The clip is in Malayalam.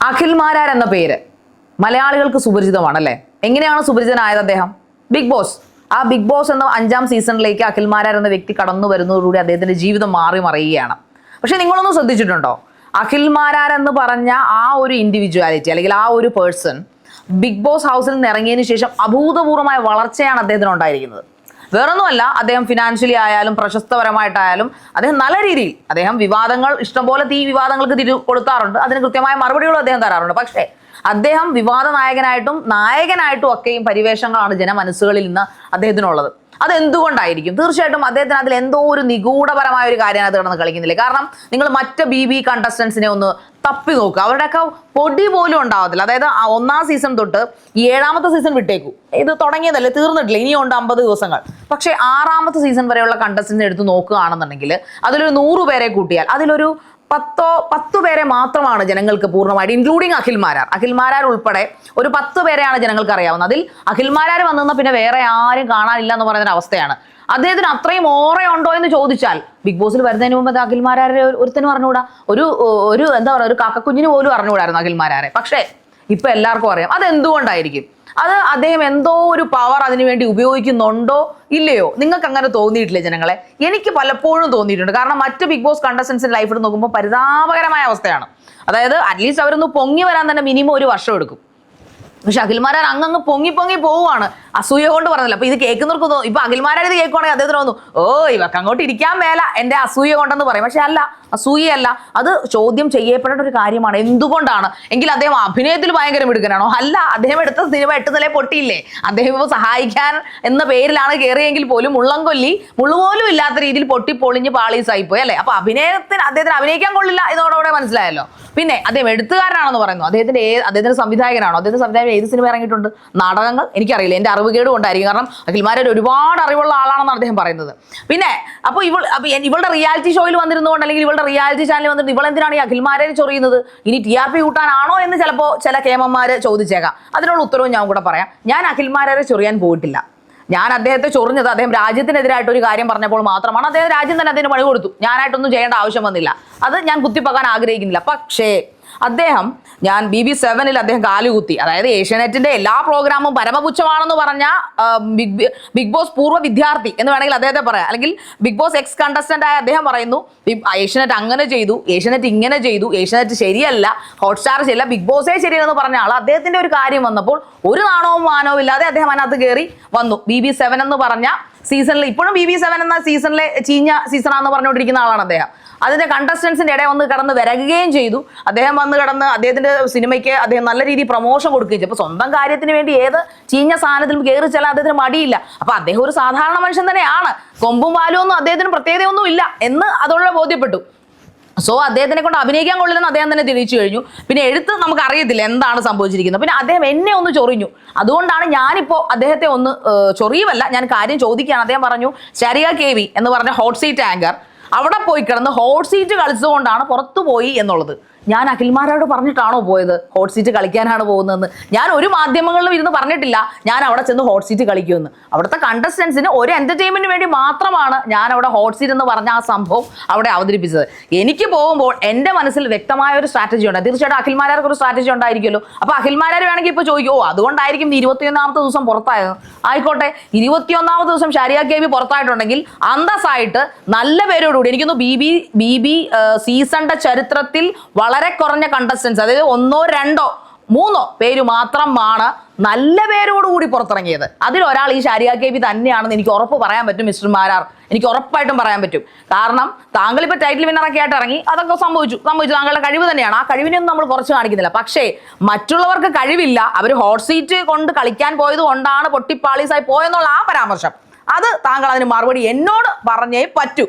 അഖിൽ മാരാർ എന്ന പേര് മലയാളികൾക്ക് സുപരിചിതമാണല്ലേ? എങ്ങനെയാണ് സുപരിചിതനായത് അദ്ദേഹം? Bigg Boss. ആ ബിഗ് ബോസ് എന്ന 5ാം സീസണിലേക്ക് അഖിൽ മാരാർ എന്ന വ്യക്തി കടന്നു വരുന്നതോടുകൂടി അദ്ദേഹത്തിന്റെ ജീവിതം മാറി മറിയുകയാണ്. പക്ഷെ നിങ്ങളൊന്നും ശ്രദ്ധിച്ചിട്ടുണ്ടോ? അഖിൽ മാരാർ എന്ന് പറഞ്ഞ ആ ഒരു ഇൻഡിവിജ്വാലിറ്റി അല്ലെങ്കിൽ ആ ഒരു പേഴ്സൺ ബിഗ് ബോസ് ഹൗസിൽ നിന്ന് ഇറങ്ങിയതിനു ശേഷം അഭൂതപൂർവമായ വളർച്ചയാണ് അദ്ദേഹത്തിന് ഉണ്ടായിരിക്കുന്നത്. വേറൊന്നുമല്ല, അദ്ദേഹം ഫിനാൻഷ്യലി ആയാലും പ്രശസ്തപരമായിട്ടായാലും അദ്ദേഹം നല്ല രീതിയിൽ അദ്ദേഹം വിവാദങ്ങൾ ഇഷ്ടംപോലെ വിവാദങ്ങൾക്ക് കൊടുത്താറുണ്ട്. അതിന് കൃത്യമായ മറുപടികളും അദ്ദേഹം തരാറുണ്ട്. പക്ഷേ അദ്ദേഹം വിവാദ നായകനായിട്ടും ഒക്കെയും പരിവേഷങ്ങളാണ് ജനമനസ്സുകളിൽ നിന്ന് അദ്ദേഹത്തിനുള്ളത്. അതെന്തുകൊണ്ടായിരിക്കും? തീർച്ചയായിട്ടും അദ്ദേഹത്തിന് അതിൽ എന്തോ ഒരു നിഗൂഢപരമായ ഒരു കാര്യം അത് കിടന്ന് കളിക്കുന്നില്ല. കാരണം നിങ്ങൾ മറ്റ് BB കണ്ടസ്റ്റൻസിനെ ഒന്ന് തപ്പി നോക്കുക, അവരുടെയൊക്കെ പൊടി പോലും ഉണ്ടാവത്തില്ല. അതായത് 1ാം സീസൺ തൊട്ട് 7ാമത്തെ സീസൺ വിട്ടേക്കു, ഇത് തുടങ്ങിയതല്ലേ, തീർന്നിട്ടില്ല, ഇനിയുണ്ട് 50 ദിവസങ്ങൾ. പക്ഷേ 6ാമത്തെ സീസൺ വരെയുള്ള കണ്ടസ്റ്റൻസിനെ എടുത്ത് നോക്കുകയാണെന്നുണ്ടെങ്കിൽ അതിലൊരു 100 പേരെ കൂട്ടിയാൽ അതിലൊരു 10 പേരെ മാത്രമാണ് ജനങ്ങൾക്ക് പൂർണ്ണമായിട്ട്, ഇൻക്ലൂഡിങ് അഖിൽ മാരാർ ഉൾപ്പെടെ ഒരു 10 പേരെയാണ് ജനങ്ങൾക്ക് അറിയാവുന്നത്. അതിൽ അഖിൽ മാരാർ വന്നു പിന്നെ വേറെ ആരും കാണാനില്ല എന്ന് പറയുന്ന അവസ്ഥയാണ്. അദ്ദേഹത്തിന് അത്രയും ഓറയുണ്ടോ എന്ന് ചോദിച്ചാൽ ബിഗ് ബോസിൽ വരുന്നതിന് മുമ്പ് അഖിൽ മാരാരെ ഒരുത്തനും അറിഞ്ഞുകൂടാ, ഒരു എന്താ പറയുക, ഒരു കാക്കക്കുഞ്ഞിന് പോലും അറിഞ്ഞുകൂടായിരുന്നു അഖിൽ മാരാരെ. പക്ഷേ ഇപ്പൊ എല്ലാവർക്കും അറിയാം. അതെന്തുകൊണ്ടായിരിക്കും? അത് അദ്ദേഹം എന്തോ ഒരു പവർ അതിനുവേണ്ടി ഉപയോഗിക്കുന്നുണ്ടോ ഇല്ലയോ? നിങ്ങൾക്ക് അങ്ങനെ തോന്നിയിട്ടില്ലേ ജനങ്ങളെ? എനിക്ക് പലപ്പോഴും തോന്നിയിട്ടുണ്ട്. കാരണം മറ്റ് ബിഗ് ബോസ് കണ്ടസ്റ്റൻസിന്റെ ലൈഫിൽ നോക്കുമ്പോൾ പരിതാപകരമായ അവസ്ഥയാണ്. അതായത് അറ്റ്ലീസ്റ്റ് അവരൊന്ന് പൊങ്ങി വരാൻ തന്നെ മിനിമം 1 വർഷം എടുക്കും. പക്ഷെ അഖിൽ മാരാർ അങ്ങ് പൊങ്ങി പോവുകയാണ്, അസൂയ കൊണ്ട് പറഞ്ഞില്ല. അപ്പൊ ഇത് കേൾക്കുന്നവർക്ക് തോന്നും, ഇപ്പൊ അഖിൽ മാരാർ ഇത് കേൾക്കുവാണെങ്കിൽ അദ്ദേഹത്തിന് തോന്നും, ഓ ഇവക്ക് അങ്ങോട്ട് ഇരിക്കാൻ മേല, എന്റെ അസൂയ കൊണ്ടെന്ന് പറയും. പക്ഷെ അല്ല, അസൂയയല്ല, അത് ചോദ്യം ചെയ്യപ്പെടേണ്ട ഒരു കാര്യമാണ്. എന്തുകൊണ്ടാണ്? എങ്കിൽ അദ്ദേഹം അഭിനയത്തിൽ ഭയങ്കര മിടുക്കനാണോ? അല്ല, അദ്ദേഹം എടുത്ത സിനിമ 8 നില പൊട്ടിയില്ലേ? അദ്ദേഹം ഇപ്പോൾ സഹായിക്കാൻ എന്ന പേരിലാണ് കയറിയെങ്കിൽ പോലും മുള്ളംകൊല്ലി മുള്ളുപോലും ഇല്ലാത്ത രീതിയിൽ പൊട്ടിപ്പൊളിഞ്ഞ് പാളീസായിപ്പോയി അല്ലേ? അപ്പൊ അദ്ദേഹത്തിന് അഭിനയിക്കാൻ കൊള്ളില്ല ഇതോടെ മനസ്സിലായല്ലോ. പിന്നെ അദ്ദേഹം എഴുത്തുകാരനാണെന്ന് പറയുന്നു. അദ്ദേഹത്തിന്റെ സംവിധായകനാണോ? അദ്ദേഹത്തിന്റെ സംവിധായകൻ ഏത് സിനിമ ഇറങ്ങിയിട്ടുണ്ട്? നാടകങ്ങൾ? എനിക്കറിയില്ല, എന്റെ അറിവുകേട് കൊണ്ടായിരിക്കും. കാരണം അഖിൽ മാരാർ ഒരുപാട് അറിവുള്ള ആളാണെന്നാണ് അദ്ദേഹം പറയുന്നത്. പിന്നെ അപ്പോൾ ഇവളുടെ റിയാലിറ്റി ഷോയിൽ വന്നിരുന്നുകൊണ്ട് അല്ലെങ്കിൽ ഇവളുടെ റിയാലിറ്റി ചാനലിൽ വന്നിട്ട് ഇവളെന്തിനാണ് ഈ അഖിൽ മാരാരെ ചൊറിയുന്നത്? ഇനി TRP കൂട്ടാനാണോ എന്ന് ചിലപ്പോൾ ചില കേമന്മാര് ചോദിച്ചേക്കാം. അതിനുള്ള ഉത്തരവും ഞാൻ കൂടെ പറയാം. ഞാൻ അഖിൽ മാരാരെ ചൊറിയാൻ പോയിട്ടില്ല. ഞാൻ അദ്ദേഹത്തെ ചൊറിഞ്ഞത് അദ്ദേഹം രാജ്യത്തിനെതിരായിട്ട് ഒരു കാര്യം പറഞ്ഞപ്പോൾ മാത്രമാണ്. അദ്ദേഹം രാജ്യം തന്നെ അദ്ദേഹത്തിന് പണി കൊടുത്തു. ഞാനായിട്ടൊന്നും ചെയ്യേണ്ട ആവശ്യം വന്നില്ല. അത് ഞാൻ കുത്തിപ്പക്കാൻ ആഗ്രഹിക്കുന്നില്ല. പക്ഷേ അദ്ദേഹം BB7-ൽ അദ്ദേഹം കാലുകുത്തി. അതായത് ഏഷ്യാനെറ്റിന്റെ എല്ലാ പ്രോഗ്രാമും പരമപുച്ഛമാണെന്ന് പറഞ്ഞ ബിഗ് ബോസ് പൂർവ്വ വിദ്യാർത്ഥി എന്ന് വേണമെങ്കിൽ അദ്ദേഹത്തെ പറയാം. അല്ലെങ്കിൽ ബിഗ് ബോസ് എക്സ് കണ്ടസ്റ്റന്റ് ആയ അദ്ദേഹം പറയുന്നു, ഏഷ്യാനെറ്റ് അങ്ങനെ ചെയ്തു, ഏഷ്യാനെറ്റ് ഇങ്ങനെ ചെയ്തു, ഏഷ്യാനെറ്റ് ശരിയല്ല, ഹോട്ട്സ്റ്റാർ ശരിയല്ല, ബിഗ് ബോസേ ശരിയല്ലെന്ന് പറഞ്ഞ ആൾ അദ്ദേഹത്തിന്റെ ഒരു കാര്യം വന്നപ്പോൾ ഒരു നാണവും മാനവും ഇല്ലാതെ അദ്ദേഹം അതിനകത്ത് കയറി വന്നു. BB7 എന്ന് പറഞ്ഞ സീസണിൽ, ഇപ്പോഴും BB7 എന്ന സീസണിലെ ചീഞ്ഞ സീസണാന്ന് പറഞ്ഞുകൊണ്ടിരിക്കുന്ന ആളാണ് അദ്ദേഹം. അതിന്റെ കണ്ടസ്റ്റൻസിന്റെ ഇടയിൽ വന്ന് കടന്ന് വിരകുകയും ചെയ്തു. അദ്ദേഹം വന്ന് കടന്ന് അദ്ദേഹത്തിന്റെ സിനിമയ്ക്ക് അദ്ദേഹം നല്ല രീതിയിൽ പ്രൊമോഷൻ കൊടുക്കുകയും ചെയ്തു. അപ്പൊ സ്വന്തം കാര്യത്തിന് വേണ്ടി ഏത് ചീഞ്ഞ സാധനത്തിലും കയറി ചെല്ലാൻ അദ്ദേഹത്തിന് മടിയില്ല. അപ്പൊ അദ്ദേഹം ഒരു സാധാരണ മനുഷ്യൻ തന്നെയാണ്. കൊമ്പും വാലും ഒന്നും അദ്ദേഹത്തിന് പ്രത്യേകതയൊന്നും ഇല്ല എന്ന് അതോടെ ബോധ്യപ്പെട്ടു. സോ അദ്ദേഹത്തിനെ കൊണ്ട് അഭിനയിക്കാൻ കൊള്ളില്ലെന്ന് അദ്ദേഹം തന്നെ തെളിയിച്ചു കഴിഞ്ഞു. പിന്നെ എഴുത്ത് നമുക്ക് അറിയത്തില്ല എന്താണ് സംഭവിച്ചിരിക്കുന്നത്. പിന്നെ അദ്ദേഹം എന്നെ ഒന്ന് ചൊറിഞ്ഞു. അതുകൊണ്ടാണ് ഞാനിപ്പോൾ അദ്ദേഹത്തെ ഒന്ന് ചൊറിയുമല്ല, ഞാൻ കാര്യം ചോദിക്കുകയാണ്. അദ്ദേഹം പറഞ്ഞു ശരിയ KV എന്ന് പറഞ്ഞ ഹോട്ട് സീറ്റ് ആങ്കർ അവിടെ പോയി കിടന്ന് ഹോട്ട് സീറ്റ് കളിച്ചതുകൊണ്ടാണ് പുറത്തു പോയി എന്നുള്ളത്. ഞാൻ അഖിൽ മാരാരോട് പറഞ്ഞിട്ടാണോ പോയത് ഹോട്ട് സീറ്റ് കളിക്കാനാണ് പോകുന്നതെന്ന്? ഞാൻ ഒരു മാധ്യമങ്ങളിലും ഇരുന്ന് പറഞ്ഞിട്ടില്ല ഞാൻ അവിടെ ചെന്ന് ഹോട്ട് സീറ്റ് കളിക്കുമെന്ന്. അവിടുത്തെ കണ്ടസ്റ്റൻസിന് ഒരു എന്റർടൈൻമെന്റിന് വേണ്ടി മാത്രമാണ് ഞാൻ അവിടെ ഹോട്ട് സീറ്റ് എന്ന് പറഞ്ഞ ആ സംഭവം അവിടെ അവതരിപ്പിച്ചത്. എനിക്ക് പോകുമ്പോൾ എൻ്റെ മനസ്സിൽ വ്യക്തമായ ഒരു സ്ട്രാറ്റജി ഉണ്ട്. തീർച്ചയായിട്ടും അഖിൽ മാരാർക്ക് ഒരു സ്ട്രാറ്റജി ഉണ്ടായിരിക്കുമല്ലോ. അപ്പൊ അഖിൽ മാരാർ വേണമെങ്കിൽ ഇപ്പോൾ ചോദിക്കും, ഓ അതുകൊണ്ടായിരിക്കും 21ാമത്തെ ദിവസം പുറത്തായത്. ആയിക്കോട്ടെ, 21ാമത്തെ ദിവസം ശരിയ KV പുറത്തായിട്ടുണ്ടെങ്കിൽ അന്തസ്സായിട്ട് നല്ല പേരോടുകൂടി, എനിക്കൊന്ന് BB സീസണിന്റെ ചരിത്രത്തിൽ വളരെ കുറഞ്ഞ കണ്ടസ്റ്റൻസ്, അതായത് 1, 2, 3 പേര് മാത്രമാണ് നല്ല പേരോടുകൂടി പുറത്തിറങ്ങിയത്. അതിലൊരാൾ ഈ ശരിയ KV തന്നെയാണെന്ന് എനിക്ക് ഉറപ്പ് പറയാൻ പറ്റും. മിസ്റ്റർ മാരാർ, എനിക്ക് ഉറപ്പായിട്ടും പറയാൻ പറ്റും. കാരണം താങ്കൾ ഇപ്പോൾ ടൈറ്റിൽ വിന്നറൊക്കെ ആയിട്ട് ഇറങ്ങി, അതൊക്കെ സംഭവിച്ചു. താങ്കളുടെ കഴിവ് തന്നെയാണ്. ആ കഴിവിനൊന്നും നമ്മൾ കുറച്ച് കാണിക്കുന്നില്ല. പക്ഷേ മറ്റുള്ളവർക്ക് കഴിവില്ല, അവർ ഹോട്ട് സീറ്റ് കൊണ്ട് കളിക്കാൻ പോയത് കൊണ്ടാണ് പൊട്ടിപ്പാളീസായി പോയെന്നുള്ള ആ പരാമർശം, അത് താങ്കൾ അതിന് മറുപടി എന്നോട് പറഞ്ഞേ പറ്റൂ.